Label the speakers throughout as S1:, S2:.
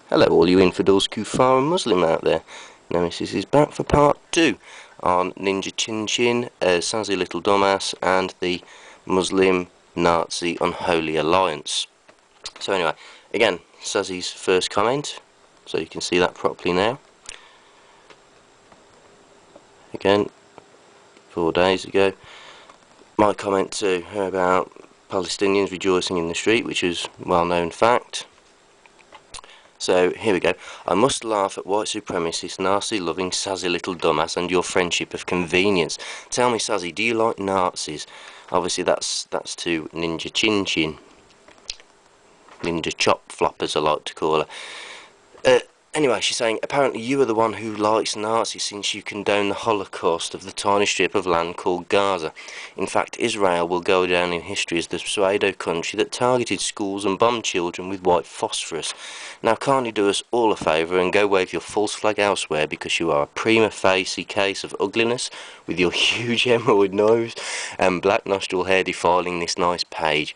S1: Hello all you infidels, kuffar and Muslim out there. NAZIS is back for part 2 on Ninjachinchin, Sassy Little Dumbass and the Muslim Nazi Unholy Alliance. So anyway, again, Sassy's first comment, so you can see that properly now. Again, 4 days ago. My comment to her about Palestinians rejoicing in the street, which is a well-known fact. So, here we go. I must laugh at white supremacist, Nazi-loving, Sassy little dumbass and your friendship of convenience. Tell me, Sassy, do you like Nazis? Obviously, that's to Ninjachinchin. Ninja chop flop, as I like to call her. Anyway, she's saying, apparently you are the one who likes Nazis since you condone the Holocaust of the tiny strip of land called Gaza. In fact, Israel will go down in history as the pseudo country that targeted schools and bombed children with white phosphorus. Now kindly do us all a favour and go wave your false flag elsewhere, because you are a prima facie case of ugliness with your huge hemorrhoid nose and black nostril hair defiling this nice page.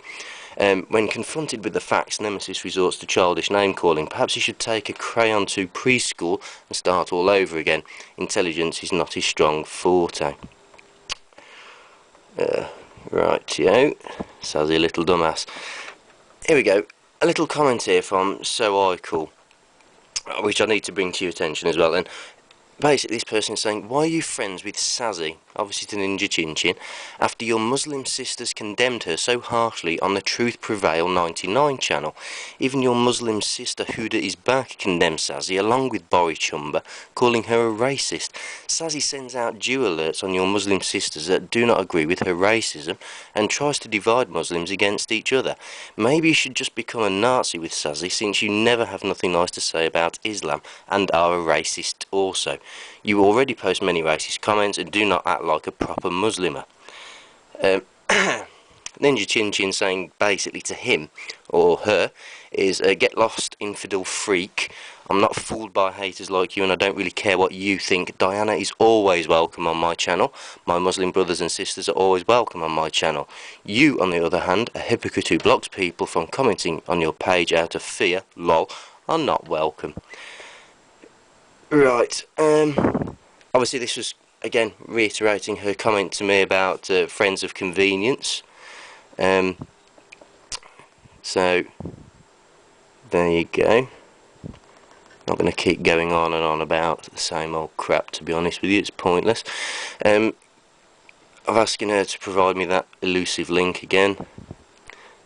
S1: When confronted with the facts, Nemesis resorts to childish name-calling. Perhaps he should take a crayon to preschool and start all over again. Intelligence is not his strong forte. Rightio, Sassy little dumbass. Here we go. A little comment here from So I Call, which I need to bring to your attention as well. And basically, this person is saying, why are you friends with Sassy, obviously to Ninjachinchin, after your Muslim sisters condemned her so harshly on the Truth Prevail 99 channel? Even your Muslim sister Huda is back condemned Sassy, along with Bori Chumba, calling her a racist. Sassy sends out Jew alerts on your Muslim sisters that do not agree with her racism, and tries to divide Muslims against each other. Maybe you should just become a Nazi with Sassy, since you never have nothing nice to say about Islam, and are a racist also. You already post many racist comments and do not act like a proper Muslimer. Ninjachinchin saying basically to him, or her, is get lost, infidel freak. I'm not fooled by haters like you, and I don't really care what you think. Diana is always welcome on my channel. My Muslim brothers and sisters are always welcome on my channel. You, on the other hand, a hypocrite who blocks people from commenting on your page out of fear, lol, are not welcome. Right, obviously this was, again, reiterating her comment to me about friends of convenience. So, there you go. Not going to keep going on and on about the same old crap, to be honest with you, it's pointless. I've asking her to provide me that elusive link again.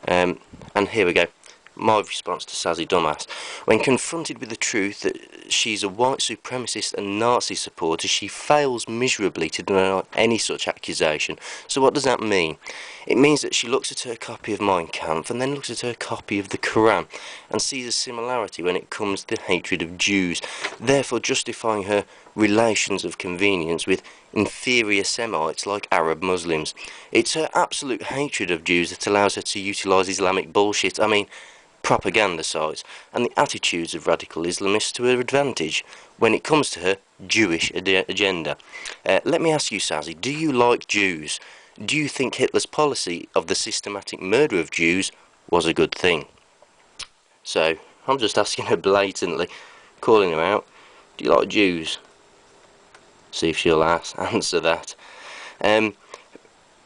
S1: And here we go. My response to Sassy Dumbass. When confronted with the truth that she's a white supremacist and Nazi supporter, she fails miserably to deny any such accusation. So what does that mean? It means that she looks at her copy of Mein Kampf and then looks at her copy of the Quran and sees a similarity when it comes to hatred of Jews, therefore justifying her relations of convenience with inferior Semites like Arab Muslims. It's her absolute hatred of Jews that allows her to utilise Islamic bullshit, propaganda sites, and the attitudes of radical Islamists to her advantage when it comes to her Jewish agenda. Let me ask you, Sassy, do you like Jews? Do you think Hitler's policy of the systematic murder of Jews was a good thing? So, I'm just asking her blatantly, calling her out, do you like Jews? See if she'll answer that.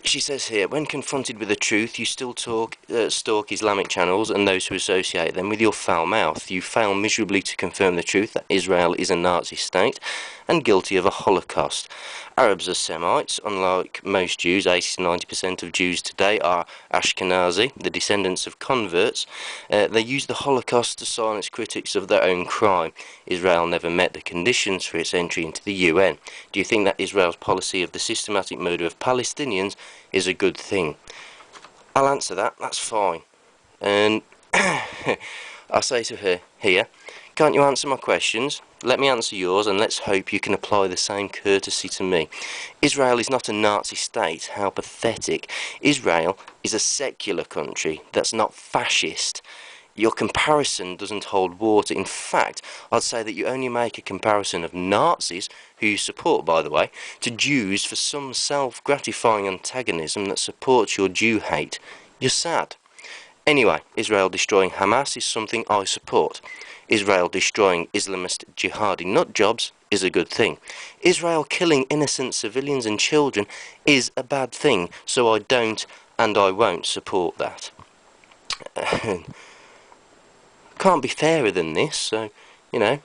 S1: She says here, when confronted with the truth, you still stalk Islamic channels and those who associate them with your foul mouth. You fail miserably to confirm the truth that Israel is a Nazi state and guilty of a Holocaust. Arabs are Semites. Unlike most Jews, 80-90% of Jews today are Ashkenazi, the descendants of converts. They use the Holocaust to silence critics of their own crime. Israel never met the conditions for its entry into the UN. Do you think that Israel's policy of the systematic murder of Palestinians is a good thing? I'll answer that, that's fine. And I'll say to her, here, can't you answer my questions? Let me answer yours, and let's hope you can apply the same courtesy to me. Israel is not a Nazi state, how pathetic. Israel is a secular country that's not fascist. Your comparison doesn't hold water. In fact, I'd say that you only make a comparison of Nazis, who you support by the way, to Jews for some self-gratifying antagonism that supports your Jew hate. You're sad. Anyway, Israel destroying Hamas is something I support. Israel destroying Islamist jihadi nut jobs is a good thing. Israel killing innocent civilians and children is a bad thing, so I don't and I won't support that. Can't be fairer than this, so, you know.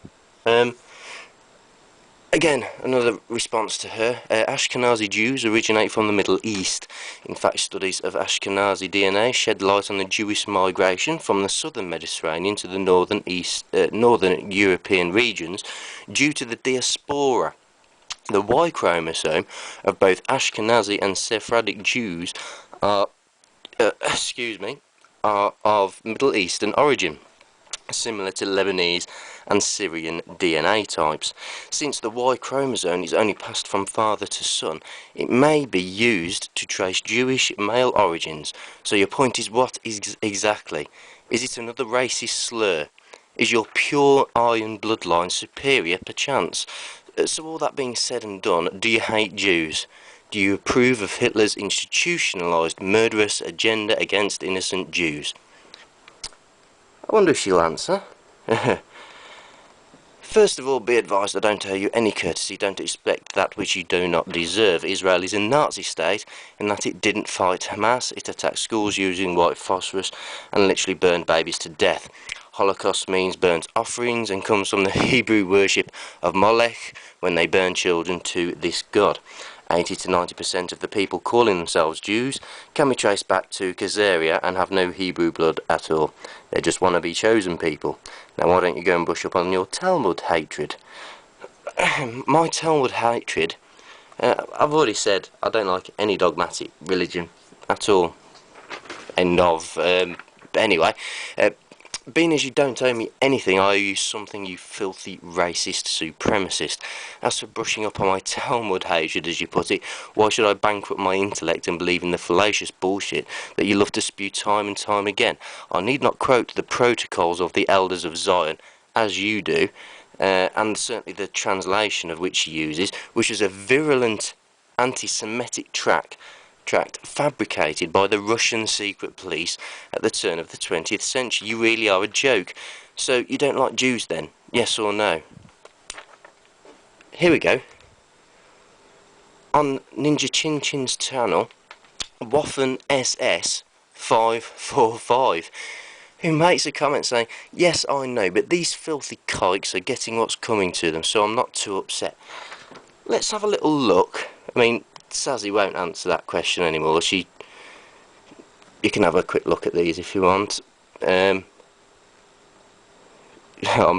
S1: Again, another response to her. Ashkenazi Jews originate from the Middle East. In fact, studies of Ashkenazi DNA shed light on the Jewish migration from the southern Mediterranean to the northern European regions due to the diaspora. The Y chromosome of both Ashkenazi and Sephardic Jews are, are of Middle Eastern origin, similar to Lebanese and Syrian DNA types. Since the Y chromosome is only passed from father to son, it may be used to trace Jewish male origins. So your point is, what is exactly? Is it another racist slur? Is your pure Aryan bloodline superior perchance? So all that being said and done, do you hate Jews? Do you approve of Hitler's institutionalised murderous agenda against innocent Jews? I wonder if she'll answer. First of all, be advised I don't owe you any courtesy. Don't expect that which you do not deserve. Israel is a Nazi state in that it didn't fight Hamas. It attacked schools using white phosphorus and literally burned babies to death. Holocaust means burnt offerings and comes from the Hebrew worship of Molech when they burn children to this god. 80 to 90% of the people calling themselves Jews can be traced back to Khazaria and have no Hebrew blood at all. They just want to be chosen people. Now why don't you go and brush up on your Talmud hatred? My Talmud hatred, I've already said I don't like any dogmatic religion at all. End of. Anyway, being as you don't owe me anything, I owe you something, you filthy racist supremacist. As for brushing up on my Talmud hatred, as you put it, why should I bankrupt my intellect and believe in the fallacious bullshit that you love to spew time and time again? I need not quote the protocols of the Elders of Zion, as you do, and certainly the translation of which he uses, which is a virulent anti-Semitic tract fabricated by the Russian secret police at the turn of the 20th century. You really are a joke. So you don't like Jews then? Yes or no? Here we go. On Ninjachinchin's channel, Waffen SS 545, who makes a comment saying, yes, I know, but these filthy kikes are getting what's coming to them, so I'm not too upset. Let's have a little look. I mean, Sazzy won't answer that question anymore. You can have a quick look at these if you want. I'm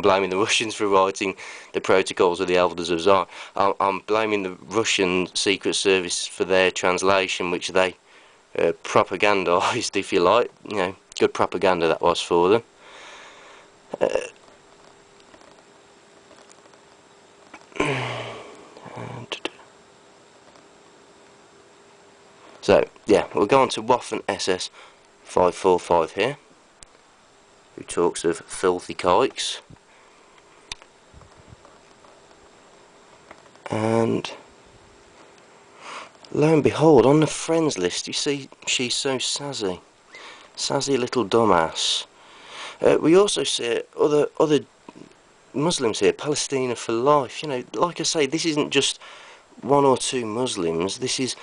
S1: blaming the Russians for writing the protocols of the Elders of Zion. I'm blaming the Russian Secret Service for their translation, which they propagandised, if you like. You know, good propaganda that was for them. So, yeah, we'll go on to Waffen SS 545 here, who talks of filthy kikes. And lo and behold, on the friends list, you see she's so sassy. Sassy little dumbass. We also see other Muslims here, Palestina for life. You know, like I say, this isn't just one or two Muslims, this is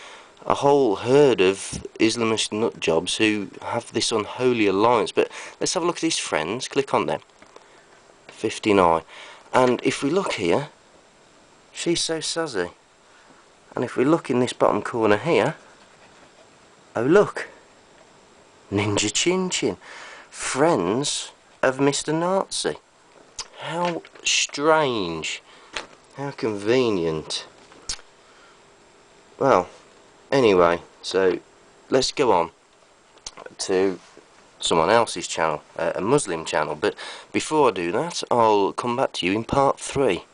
S1: a whole herd of Islamist nutjobs who have this unholy alliance. But let's have a look at his friends. Click on them. 59. And if we look here, she's so sassy. And if we look in this bottom corner here, oh look, Ninjachinchin, friends of Mr. Nazi. How strange. How convenient. Well, anyway, so let's go on to someone else's channel, a Muslim channel, but before I do that, I'll come back to you in part 3.